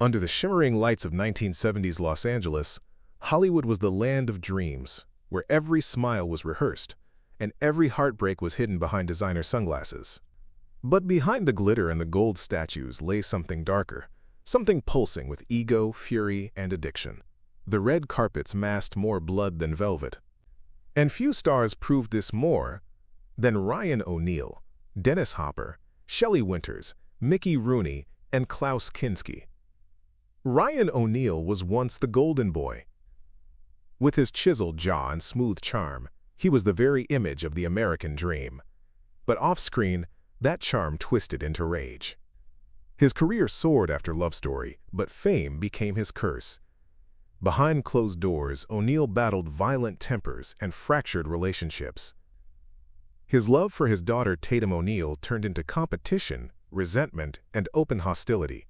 Under the shimmering lights of 1970s Los Angeles, Hollywood was the land of dreams, where every smile was rehearsed, and every heartbreak was hidden behind designer sunglasses. But behind the glitter and the gold statues lay something darker, something pulsing with ego, fury, and addiction. The red carpets masked more blood than velvet. And few stars proved this more than Ryan O'Neal, Dennis Hopper, Shelley Winters, Mickey Rooney, and Klaus Kinski. Ryan O'Neal was once the golden boy. With his chiseled jaw and smooth charm, he was the very image of the American dream. But off-screen, that charm twisted into rage. His career soared after Love Story, but fame became his curse. Behind closed doors, O'Neal battled violent tempers and fractured relationships. His love for his daughter Tatum O'Neal turned into competition, resentment, and open hostility.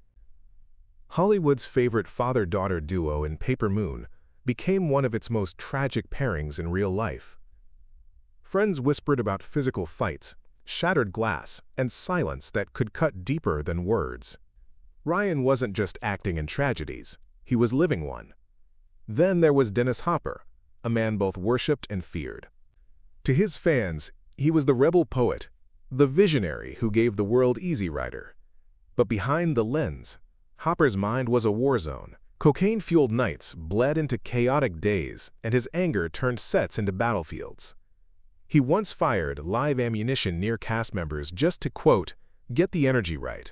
Hollywood's favorite father-daughter duo in Paper Moon became one of its most tragic pairings in real life. Friends whispered about physical fights, shattered glass, and silence that could cut deeper than words. Ryan wasn't just acting in tragedies, he was living one. Then there was Dennis Hopper, a man both worshipped and feared. To his fans, he was the rebel poet, the visionary who gave the world Easy Rider. But behind the lens, Hopper's mind was a war zone. Cocaine-fueled nights bled into chaotic days, and his anger turned sets into battlefields. He once fired live ammunition near cast members just to, quote, get the energy right.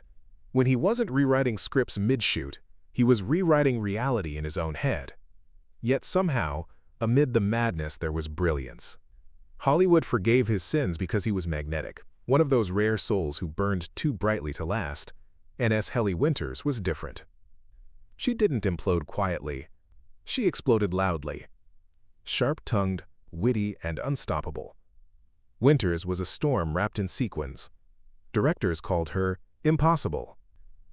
When he wasn't rewriting scripts mid-shoot, he was rewriting reality in his own head. Yet somehow, amid the madness there was brilliance. Hollywood forgave his sins because he was magnetic, one of those rare souls who burned too brightly to last, and as Shelley Winters was different. She didn't implode quietly. She exploded loudly. Sharp-tongued, witty, and unstoppable. Winters was a storm wrapped in sequins. Directors called her impossible.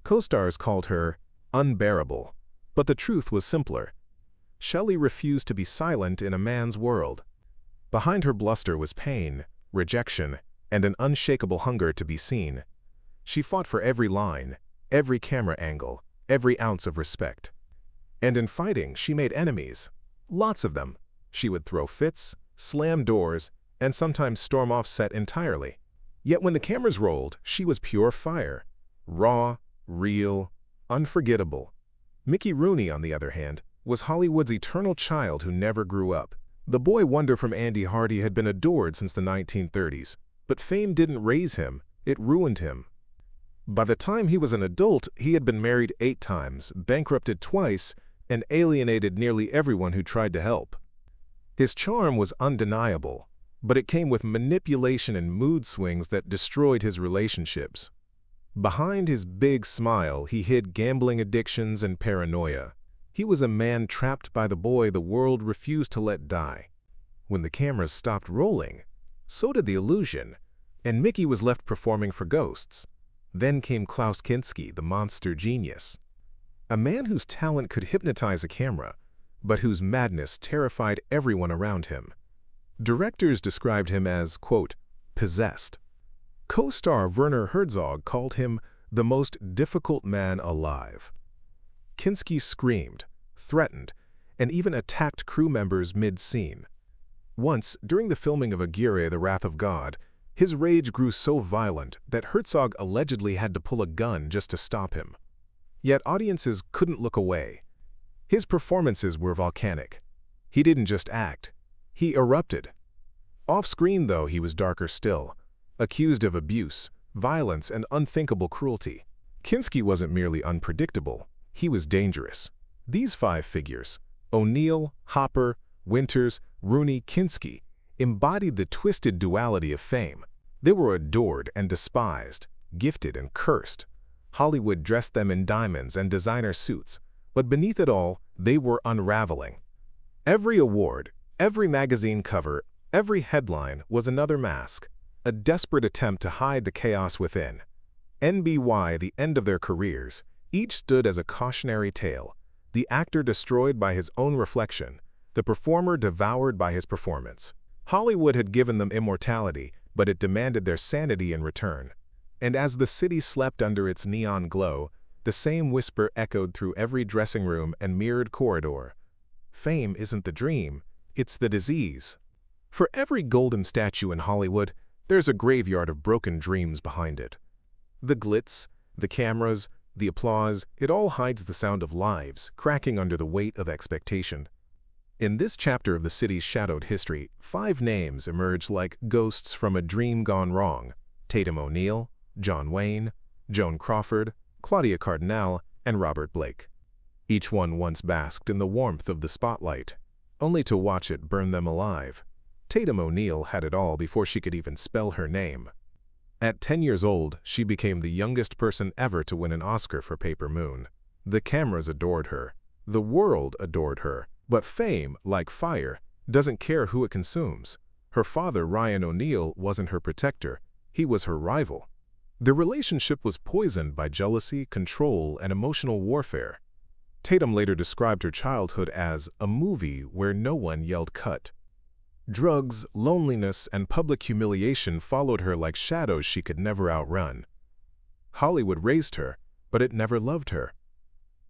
Co-stars called her unbearable. But the truth was simpler. Shelley refused to be silent in a man's world. Behind her bluster was pain, rejection, and an unshakable hunger to be seen. She fought for every line, every camera angle, every ounce of respect. And in fighting, she made enemies. Lots of them. She would throw fits, slam doors, and sometimes storm off set entirely. Yet when the cameras rolled, she was pure fire. Raw, real, unforgettable. Mickey Rooney, on the other hand, was Hollywood's eternal child who never grew up. The boy wonder from Andy Hardy had been adored since the 1930s, but fame didn't raise him, it ruined him. By the time he was an adult, he had been married 8 times, bankrupted twice, and alienated nearly everyone who tried to help. His charm was undeniable, but it came with manipulation and mood swings that destroyed his relationships. Behind his big smile, he hid gambling addictions and paranoia. He was a man trapped by the boy the world refused to let die. When the cameras stopped rolling, so did the illusion, and Mickey was left performing for ghosts. Then came Klaus Kinski, the monster genius. A man whose talent could hypnotize a camera, but whose madness terrified everyone around him. Directors described him as, quote, possessed. Co-star Werner Herzog called him the most difficult man alive. Kinski screamed, threatened, and even attacked crew members mid-scene. Once, during the filming of Aguirre, The Wrath of God, his rage grew so violent that Herzog allegedly had to pull a gun just to stop him. Yet audiences couldn't look away. His performances were volcanic. He didn't just act, he erupted. Off-screen, though, he was darker still, accused of abuse, violence, and unthinkable cruelty. Kinski wasn't merely unpredictable, he was dangerous. These 5 figures, O'Neal, Hopper, Winters, Rooney, Kinski, embodied the twisted duality of fame. They were adored and despised, gifted and cursed. Hollywood dressed them in diamonds and designer suits, but beneath it all, they were unraveling. Every award, every magazine cover, every headline was another mask, a desperate attempt to hide the chaos within. NBY, the end of their careers, each stood as a cautionary tale, the actor destroyed by his own reflection, the performer devoured by his performance. Hollywood had given them immortality, but it demanded their sanity in return. And as the city slept under its neon glow, The same whisper echoed through every dressing room and mirrored corridor. Fame isn't the dream, it's the disease. For every golden statue in Hollywood, there's a graveyard of broken dreams behind it. The glitz, the cameras, the applause, it all hides the sound of lives cracking under the weight of expectation. In this chapter of the city's shadowed history, 5 names emerge like ghosts from a dream gone wrong: Tatum O'Neal, John Wayne, Joan Crawford, Claudia Cardinal, and Robert Blake. Each one once basked in the warmth of the spotlight, only to watch it burn them alive. Tatum O'Neal had it all before she could even spell her name. At 10 years old, she became the youngest person ever to win an Oscar for Paper Moon. The cameras adored her. The world adored her. But fame, like fire, doesn't care who it consumes. Her father, Ryan O'Neal, wasn't her protector. He was her rival. Their relationship was poisoned by jealousy, control, and emotional warfare. Tatum later described her childhood as a movie where no one yelled cut. Drugs, loneliness, and public humiliation followed her like shadows she could never outrun. Hollywood raised her, but it never loved her.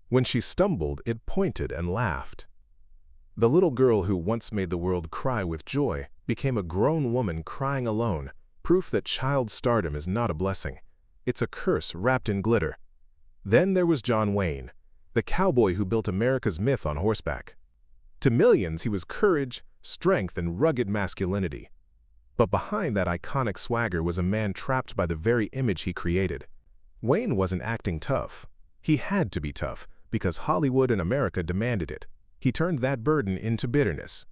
When she stumbled, it pointed and laughed. The little girl who once made the world cry with joy became a grown woman crying alone, proof that child stardom is not a blessing. It's a curse wrapped in glitter. Then there was John Wayne, the cowboy who built America's myth on horseback. To millions, he was courage, strength, and rugged masculinity. But behind that iconic swagger was a man trapped by the very image he created. Wayne wasn't acting tough. He had to be tough because Hollywood and America demanded it. He turned that burden into bitterness.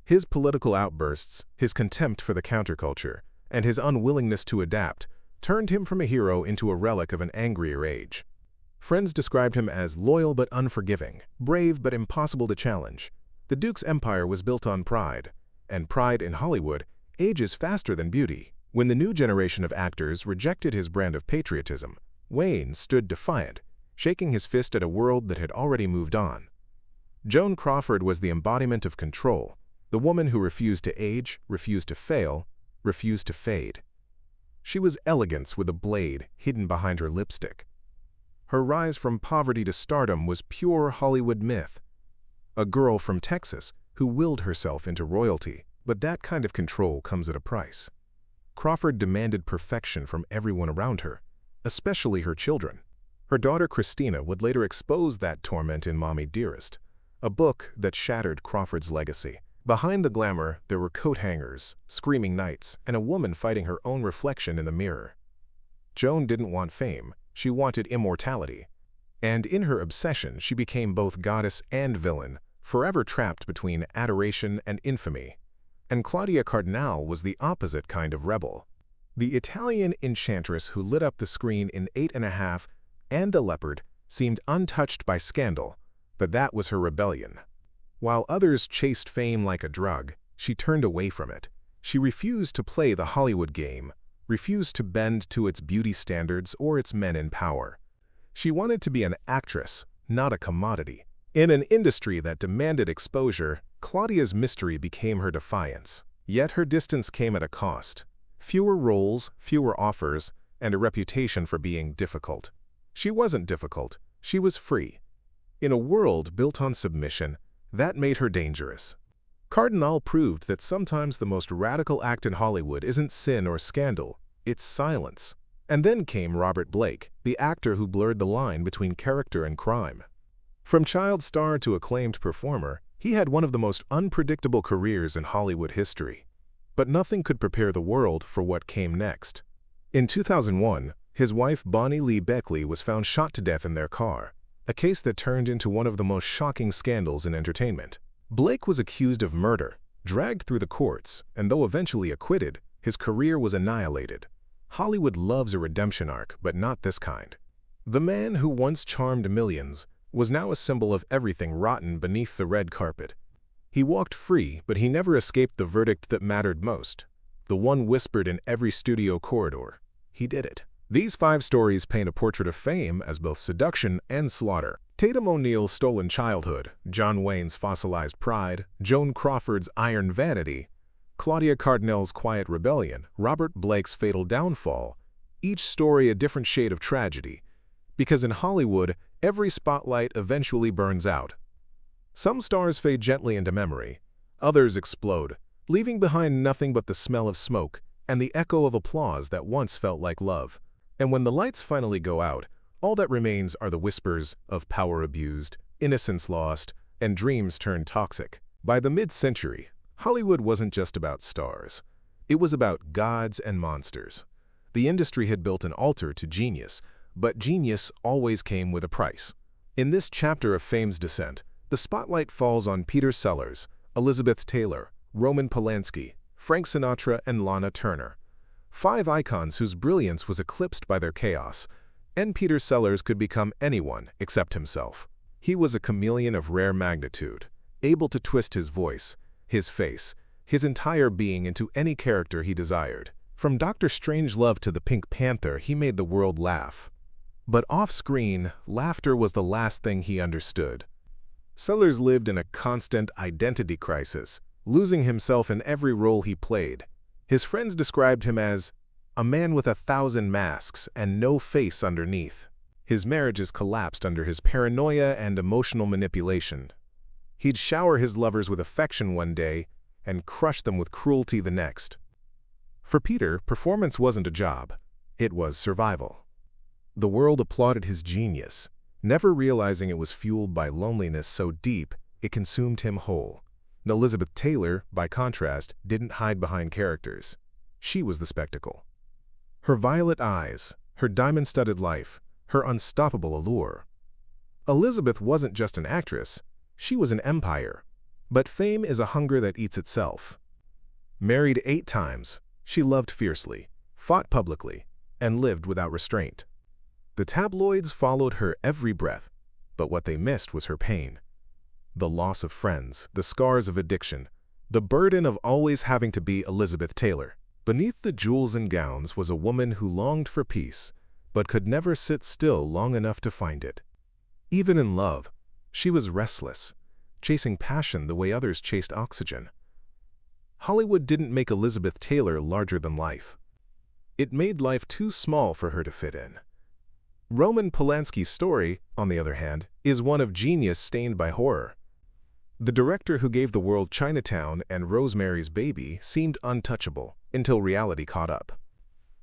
His political outbursts, his contempt for the counterculture, and his unwillingness to adapt turned him from a hero into a relic of an angrier age. Friends described him as loyal but unforgiving, brave but impossible to challenge. The Duke's empire was built on pride, and pride in Hollywood ages faster than beauty. When the new generation of actors rejected his brand of patriotism, Wayne stood defiant, shaking his fist at a world that had already moved on. Joan Crawford was the embodiment of control, the woman who refused to age, refused to fail, refused to fade. She was elegance with a blade hidden behind her lipstick. Her rise from poverty to stardom was pure Hollywood myth. A girl from Texas who willed herself into royalty, but that kind of control comes at a price. Crawford demanded perfection from everyone around her, especially her children. Her daughter Christina would later expose that torment in Mommy Dearest, a book that shattered Crawford's legacy. Behind the glamour, there were coat hangers, screaming knights, and a woman fighting her own reflection in the mirror. Joan didn't want fame, she wanted immortality. And in her obsession, she became both goddess and villain, forever trapped between adoration and infamy. And Claudia Cardinal was the opposite kind of rebel. The Italian enchantress who lit up the screen in 8½, and a leopard, seemed untouched by scandal, but that was her rebellion. While others chased fame like a drug, she turned away from it. She refused to play the Hollywood game, refused to bend to its beauty standards or its men in power. She wanted to be an actress, not a commodity. In an industry that demanded exposure, Claudia's mystery became her defiance. Yet her distance came at a cost. Fewer roles, fewer offers, and a reputation for being difficult. She wasn't difficult, she was free. In a world built on submission, that made her dangerous. Cardinal proved that sometimes the most radical act in Hollywood isn't sin or scandal, it's silence. And then came Robert Blake, the actor who blurred the line between character and crime. From child star to acclaimed performer, he had one of the most unpredictable careers in Hollywood history. But nothing could prepare the world for what came next. In 2001, his wife Bonnie Lee Beckley was found shot to death in their car, a case that turned into one of the most shocking scandals in entertainment. Blake was accused of murder, dragged through the courts, and though eventually acquitted, his career was annihilated. Hollywood loves a redemption arc, but not this kind. The man who once charmed millions was now a symbol of everything rotten beneath the red carpet. He walked free, but he never escaped the verdict that mattered most, the one whispered in every studio corridor. He did it. These 5 stories paint a portrait of fame as both seduction and slaughter. Tatum O'Neal's stolen childhood, John Wayne's fossilized pride, Joan Crawford's iron vanity, Claudia Cardinal's quiet rebellion, Robert Blake's fatal downfall, each story a different shade of tragedy, Because in Hollywood, every spotlight eventually burns out. Some stars fade gently into memory. Others explode, leaving behind nothing but the smell of smoke and the echo of applause that once felt like love. And when the lights finally go out, all that remains are the whispers of power abused, innocence lost, and dreams turned toxic. By the mid-century, Hollywood wasn't just about stars. It was about gods and monsters. The industry had built an altar to genius, but genius always came with a price. In this chapter of fame's descent, the spotlight falls on Peter Sellers, Elizabeth Taylor, Roman Polanski, Frank Sinatra, and Lana Turner. 5 icons whose brilliance was eclipsed by their chaos, and Peter Sellers could become anyone except himself. He was a chameleon of rare magnitude, able to twist his voice, his face, his entire being into any character he desired. From Dr. Strangelove to the Pink Panther, he made the world laugh. But off-screen, laughter was the last thing he understood. Sellers lived in a constant identity crisis, losing himself in every role he played. His friends described him as a man with 1,000 masks and no face underneath. His marriages collapsed under his paranoia and emotional manipulation. He'd shower his lovers with affection one day and crush them with cruelty the next. For Peter, performance wasn't a job. It was survival. The world applauded his genius, never realizing it was fueled by loneliness so deep it consumed him whole. Elizabeth Taylor, by contrast, didn't hide behind characters. She was the spectacle. Her violet eyes, her diamond-studded life, her unstoppable allure. Elizabeth wasn't just an actress, she was an empire. But fame is a hunger that eats itself. Married 8 times, she loved fiercely, fought publicly, and lived without restraint. The tabloids followed her every breath, but what they missed was her pain. The loss of friends, the scars of addiction, the burden of always having to be Elizabeth Taylor. Beneath the jewels and gowns was a woman who longed for peace, but could never sit still long enough to find it. Even in love, she was restless, chasing passion the way others chased oxygen. Hollywood didn't make Elizabeth Taylor larger than life. It made life too small for her to fit in. Roman Polanski's story, on the other hand, is one of genius stained by horror. The director who gave the world Chinatown and Rosemary's Baby seemed untouchable until reality caught up.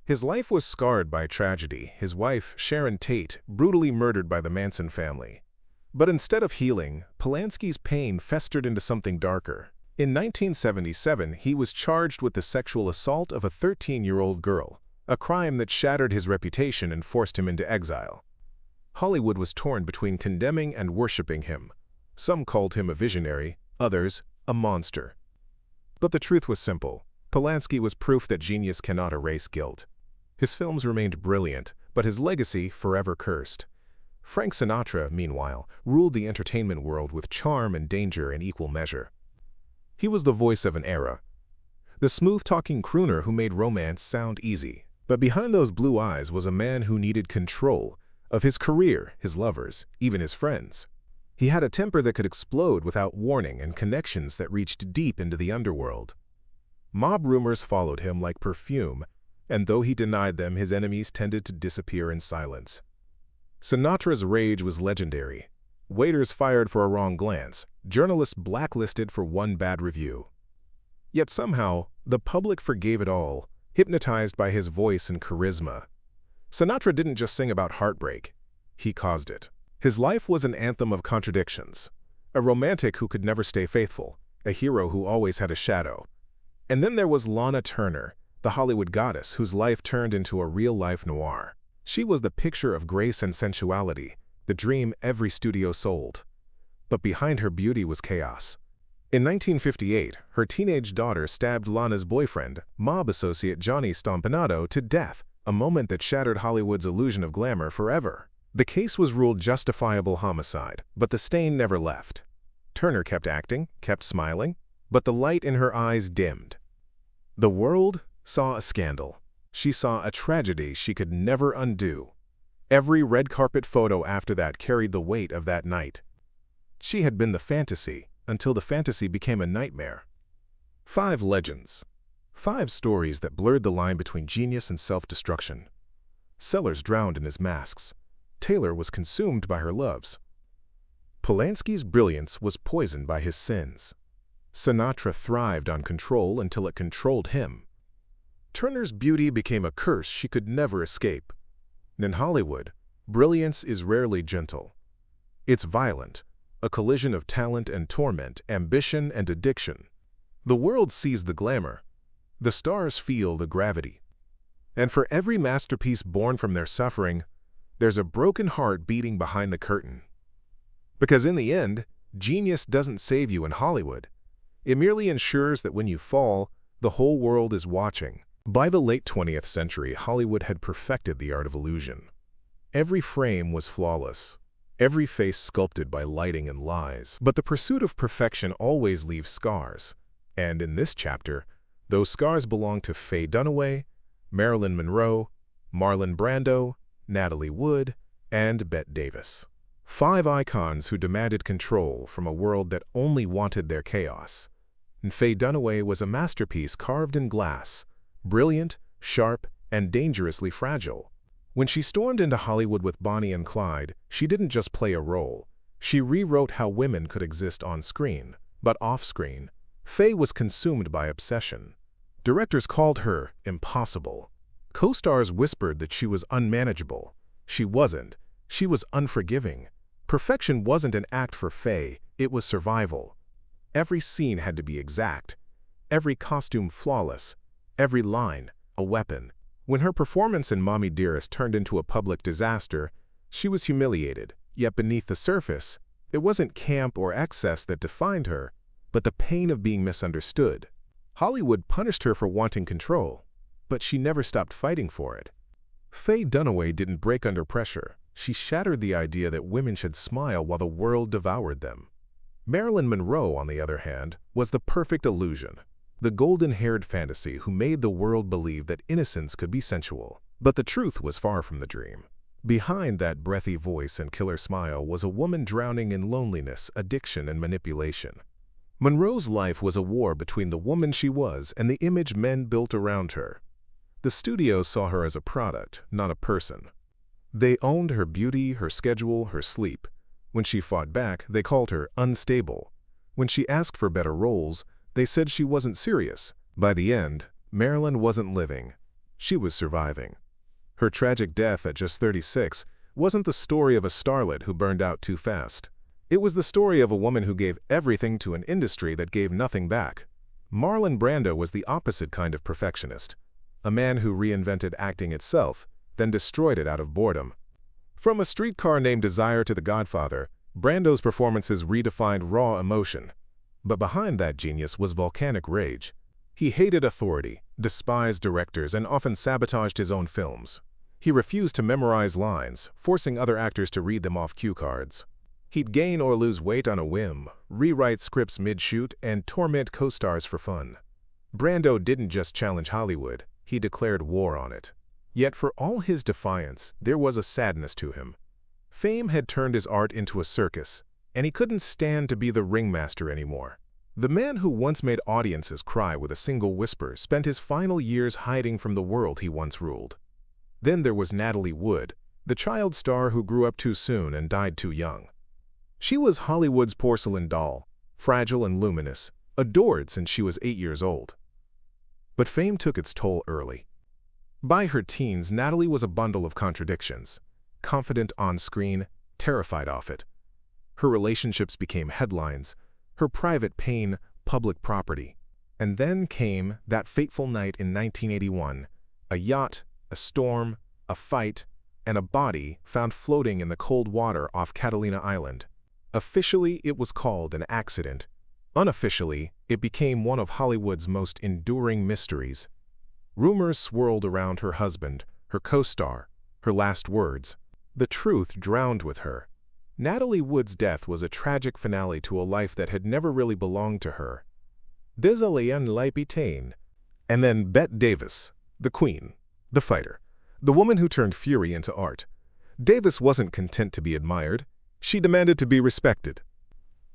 His life was scarred by tragedy, his wife, Sharon Tate, brutally murdered by the Manson family. But instead of healing, Polanski's pain festered into something darker. In 1977, he was charged with the sexual assault of a 13-year-old girl, a crime that shattered his reputation and forced him into exile. Hollywood was torn between condemning and worshiping him. Some called him a visionary, others, a monster. But the truth was simple. Polanski was proof that genius cannot erase guilt. His films remained brilliant, but his legacy forever cursed. Frank Sinatra, meanwhile, ruled the entertainment world with charm and danger in equal measure. He was the voice of an era, the smooth-talking crooner who made romance sound easy. But behind those blue eyes was a man who needed control of his career, his lovers, even his friends. He had a temper that could explode without warning and connections that reached deep into the underworld. Mob rumors followed him like perfume, and though he denied them, his enemies tended to disappear in silence. Sinatra's rage was legendary. Waiters fired for a wrong glance, journalists blacklisted for one bad review. Yet somehow, the public forgave it all, hypnotized by his voice and charisma. Sinatra didn't just sing about heartbreak, he caused it. His life was an anthem of contradictions. A romantic who could never stay faithful, a hero who always had a shadow. And then there was Lana Turner, the Hollywood goddess whose life turned into a real-life noir. She was the picture of grace and sensuality, the dream every studio sold. But behind her beauty was chaos. In 1958, her teenage daughter stabbed Lana's boyfriend, mob associate Johnny Stompanato, to death, a moment that shattered Hollywood's illusion of glamour forever. The case was ruled justifiable homicide, but the stain never left. Turner kept acting, kept smiling, but the light in her eyes dimmed. The world saw a scandal. She saw a tragedy she could never undo. Every red carpet photo after that carried the weight of that night. She had been the fantasy, until the fantasy became a nightmare. 5 legends. 5 stories that blurred the line between genius and self-destruction. Sellers drowned in his masks. Taylor was consumed by her loves. Polanski's brilliance was poisoned by his sins. Sinatra thrived on control until it controlled him. Turner's beauty became a curse she could never escape. In Hollywood, brilliance is rarely gentle. It's violent, a collision of talent and torment, ambition and addiction. The world sees the glamour. The stars feel the gravity. And for every masterpiece born from their suffering, there's a broken heart beating behind the curtain. Because in the end, genius doesn't save you in Hollywood. It merely ensures that when you fall, the whole world is watching. By the late 20th century, Hollywood had perfected the art of illusion. Every frame was flawless, every face sculpted by lighting and lies. But the pursuit of perfection always leaves scars. And in this chapter, those scars belong to Faye Dunaway, Marilyn Monroe, Marlon Brando, Natalie Wood, and Bette Davis. 5 icons who demanded control from a world that only wanted their chaos. And Faye Dunaway was a masterpiece carved in glass, brilliant, sharp, and dangerously fragile. When she stormed into Hollywood with Bonnie and Clyde, she didn't just play a role. She rewrote how women could exist on screen, but off-screen. Faye was consumed by obsession. Directors called her impossible. Co-stars whispered that she was unmanageable. She wasn't. She was unforgiving. Perfection wasn't an act for Faye, it was survival. Every scene had to be exact, every costume flawless, every line a weapon. When her performance in Mommy Dearest turned into a public disaster, she was humiliated. Yet beneath the surface, it wasn't camp or excess that defined her, but the pain of being misunderstood. Hollywood punished her for wanting control, but she never stopped fighting for it. Faye Dunaway didn't break under pressure. She shattered the idea that women should smile while the world devoured them. Marilyn Monroe, on the other hand, was the perfect illusion, the golden-haired fantasy who made the world believe that innocence could be sensual. But the truth was far from the dream. Behind that breathy voice and killer smile was a woman drowning in loneliness, addiction, and manipulation. Monroe's life was a war between the woman she was and the image men built around her. The studios saw her as a product, not a person. They owned her beauty, her schedule, her sleep. When she fought back, they called her unstable. When she asked for better roles, they said she wasn't serious. By the end, Marilyn wasn't living. She was surviving. Her tragic death at just 36 wasn't the story of a starlet who burned out too fast. It was the story of a woman who gave everything to an industry that gave nothing back. Marlon Brando was the opposite kind of perfectionist, a man who reinvented acting itself, then destroyed it out of boredom. From A Streetcar Named Desire to The Godfather, Brando's performances redefined raw emotion. But behind that genius was volcanic rage. He hated authority, despised directors, and often sabotaged his own films. He refused to memorize lines, forcing other actors to read them off cue cards. He'd gain or lose weight on a whim, rewrite scripts mid-shoot, and torment co-stars for fun. Brando didn't just challenge Hollywood, he declared war on it. Yet for all his defiance, there was a sadness to him. Fame had turned his art into a circus, and he couldn't stand to be the ringmaster anymore. The man who once made audiences cry with a single whisper spent his final years hiding from the world he once ruled. Then there was Natalie Wood, the child star who grew up too soon and died too young. She was Hollywood's porcelain doll, fragile and luminous, adored since she was 8 years old. But fame took its toll early. By her teens, Natalie was a bundle of contradictions, confident on screen, terrified off it. Her relationships became headlines, her private pain public property. And then came that fateful night in 1981, a yacht, a storm, a fight, and a body found floating in the cold water off Catalina Island. Officially, it was called an accident. Unofficially, it became one of Hollywood's most enduring mysteries. Rumors swirled around her husband, her co-star, her last words. The truth drowned with her. Natalie Wood's death was a tragic finale to a life that had never really belonged to her. Désolé en l'épitane. And then Bette Davis, the queen, the fighter, the woman who turned fury into art. Davis wasn't content to be admired. She demanded to be respected.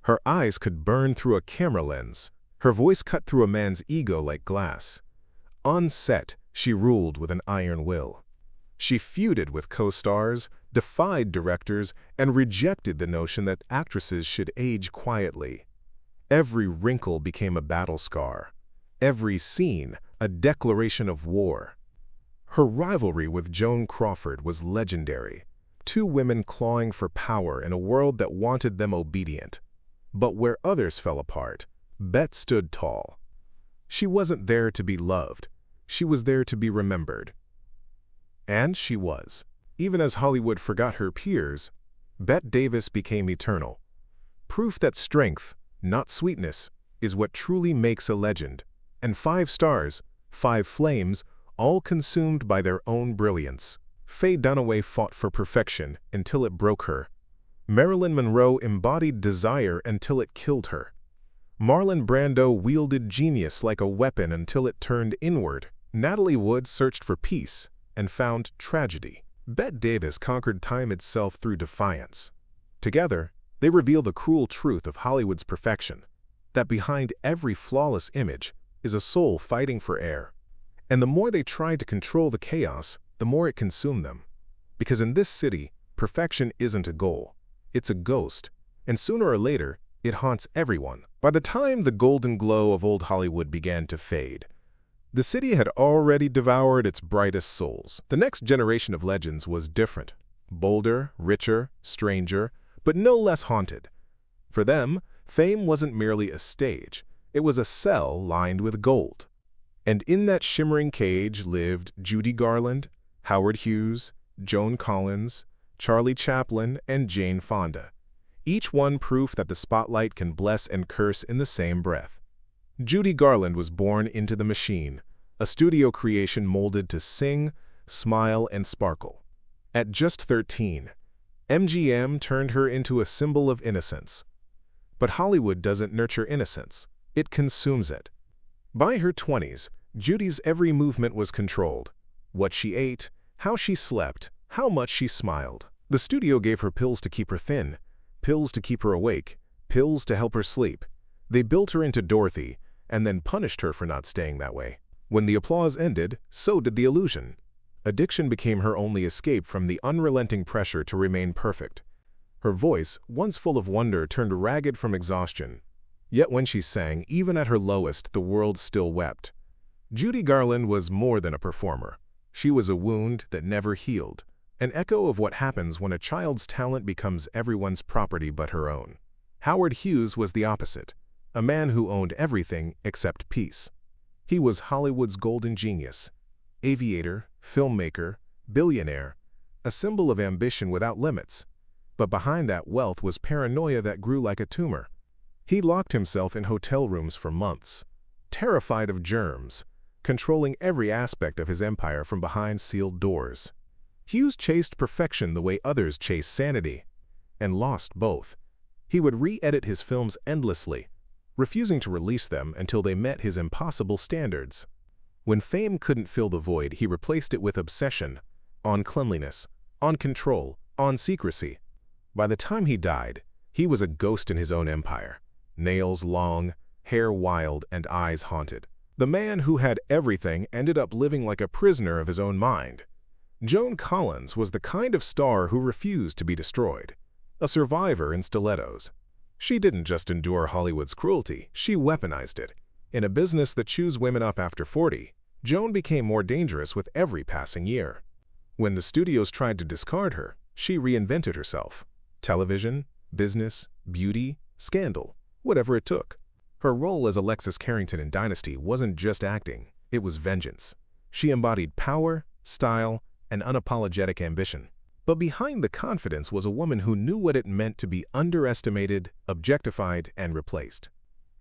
Her eyes could burn through a camera lens. Her voice cut through a man's ego like glass. On set, she ruled with an iron will. She feuded with co-stars, defied directors, and rejected the notion that actresses should age quietly. Every wrinkle became a battle scar. Every scene, a declaration of war. Her rivalry with Joan Crawford was legendary. Two women clawing for power in a world that wanted them obedient. But where others fell apart, Bet stood tall. She wasn't there to be loved. She was there to be remembered. And she was. Even as Hollywood forgot her peers, Bette Davis became eternal. Proof that strength, not sweetness, is what truly makes a legend. And 5 stars, 5 flames, all consumed by their own brilliance. Faye Dunaway fought for perfection until it broke her. Marilyn Monroe embodied desire until it killed her. Marlon Brando wielded genius like a weapon until it turned inward. Natalie Wood searched for peace and found tragedy. Bette Davis conquered time itself through defiance. Together, they reveal the cruel truth of Hollywood's perfection, that behind every flawless image is a soul fighting for air. And the more they tried to control the chaos, the more it consumed them. Because in this city, perfection isn't a goal, it's a ghost, and sooner or later, it haunts everyone. By the time the golden glow of old Hollywood began to fade, the city had already devoured its brightest souls. The next generation of legends was different, bolder, richer, stranger, but no less haunted. For them, fame wasn't merely a stage, it was a cell lined with gold. And in that shimmering cage lived Judy Garland, Howard Hughes, Joan Collins, Charlie Chaplin, and Jane Fonda. Each one proof that the spotlight can bless and curse in the same breath. Judy Garland was born into the machine, a studio creation molded to sing, smile, and sparkle. At just 13, MGM turned her into a symbol of innocence. But Hollywood doesn't nurture innocence, it consumes it. By her 20s, Judy's every movement was controlled. What she ate, how she slept, how much she smiled. The studio gave her pills to keep her thin, pills to keep her awake, pills to help her sleep. They built her into Dorothy, and then punished her for not staying that way. When the applause ended, so did the illusion. Addiction became her only escape from the unrelenting pressure to remain perfect. Her voice, once full of wonder, turned ragged from exhaustion. Yet when she sang, even at her lowest, the world still wept. Judy Garland was more than a performer. She was a wound that never healed, an echo of what happens when a child's talent becomes everyone's property but her own. Howard Hughes was the opposite, a man who owned everything except peace. He was Hollywood's golden genius, aviator, filmmaker, billionaire, a symbol of ambition without limits. But behind that wealth was paranoia that grew like a tumor. He locked himself in hotel rooms for months, terrified of germs, controlling every aspect of his empire from behind sealed doors. Hughes chased perfection the way others chase sanity, and lost both. He would re-edit his films endlessly, refusing to release them until they met his impossible standards. When fame couldn't fill the void, he replaced it with obsession, on cleanliness, on control, on secrecy. By the time he died, he was a ghost in his own empire, nails long, hair wild, and eyes haunted. The man who had everything ended up living like a prisoner of his own mind. Joan Collins was the kind of star who refused to be destroyed, a survivor in stilettos. She didn't just endure Hollywood's cruelty, she weaponized it. In a business that chews women up after 40, Joan became more dangerous with every passing year. When the studios tried to discard her, she reinvented herself. Television, business, beauty, scandal, whatever it took. Her role as Alexis Carrington in Dynasty wasn't just acting, it was vengeance. She embodied power, style, and unapologetic ambition. But behind the confidence was a woman who knew what it meant to be underestimated, objectified, and replaced.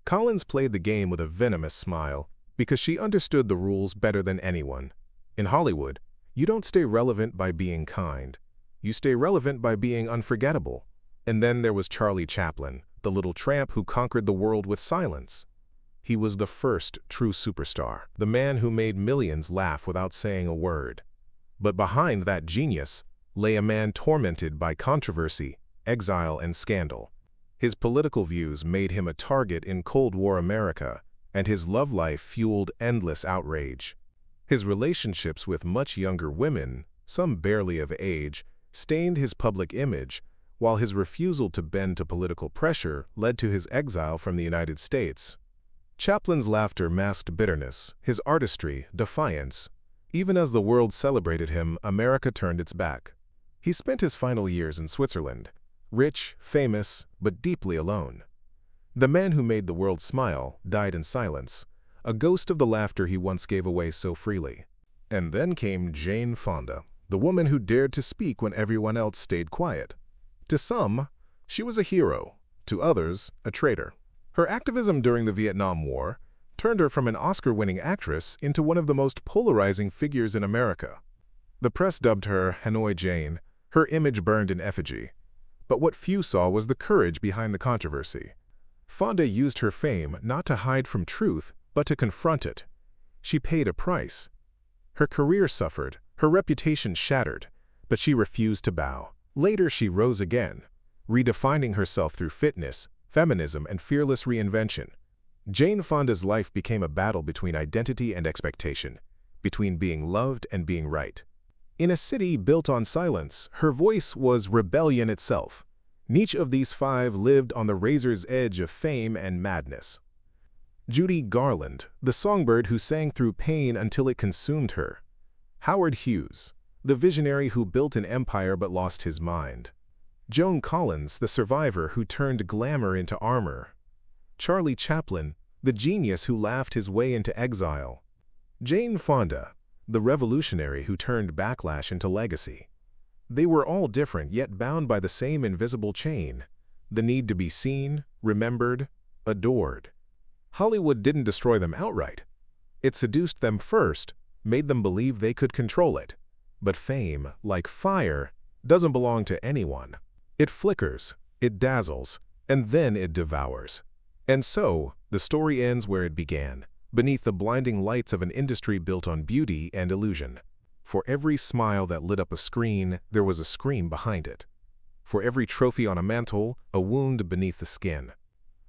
Collins played the game with a venomous smile because she understood the rules better than anyone. In Hollywood, you don't stay relevant by being kind. You stay relevant by being unforgettable. And then there was Charlie Chaplin, the little tramp who conquered the world with silence. He was the first true superstar, the man who made millions laugh without saying a word. But behind that genius lay a man tormented by controversy, exile, and scandal. His political views made him a target in Cold War America, and his love life fueled endless outrage. His relationships with much younger women, some barely of age, stained his public image, while his refusal to bend to political pressure led to his exile from the United States. Chaplin's laughter masked bitterness, his artistry, defiance. Even as the world celebrated him, America turned its back. He spent his final years in Switzerland, rich, famous, but deeply alone. The man who made the world smile died in silence, a ghost of the laughter he once gave away so freely. And then came Jane Fonda, the woman who dared to speak when everyone else stayed quiet. To some, she was a hero. To others, a traitor. Her activism during the Vietnam War turned her from an Oscar-winning actress into one of the most polarizing figures in America. The press dubbed her Hanoi Jane, her image burned in effigy. But what few saw was the courage behind the controversy. Fonda used her fame not to hide from truth, but to confront it. She paid a price. Her career suffered, her reputation shattered, but she refused to bow. Later she rose again, redefining herself through fitness, feminism, and fearless reinvention. Jane Fonda's life became a battle between identity and expectation, between being loved and being right. In a city built on silence, her voice was rebellion itself. Each of these five lived on the razor's edge of fame and madness. Judy Garland, the songbird who sang through pain until it consumed her. Howard Hughes, the visionary who built an empire but lost his mind. Joan Collins, the survivor who turned glamour into armor. Charlie Chaplin, the genius who laughed his way into exile. Jane Fonda, the revolutionary who turned backlash into legacy. They were all different yet bound by the same invisible chain, the need to be seen, remembered, adored. Hollywood didn't destroy them outright. It seduced them first, made them believe they could control it. But fame, like fire, doesn't belong to anyone. It flickers, it dazzles, and then it devours. And so, the story ends where it began, beneath the blinding lights of an industry built on beauty and illusion. For every smile that lit up a screen, there was a scream behind it. For every trophy on a mantle, a wound beneath the skin.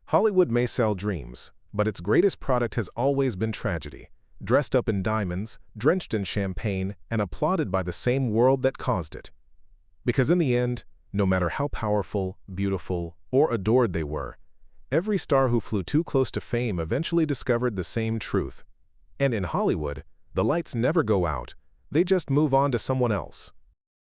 Hollywood may sell dreams, but its greatest product has always been tragedy, dressed up in diamonds, drenched in champagne, and applauded by the same world that caused it. Because in the end, no matter how powerful, beautiful, or adored they were, every star who flew too close to fame eventually discovered the same truth. And in Hollywood, the lights never go out, they just move on to someone else.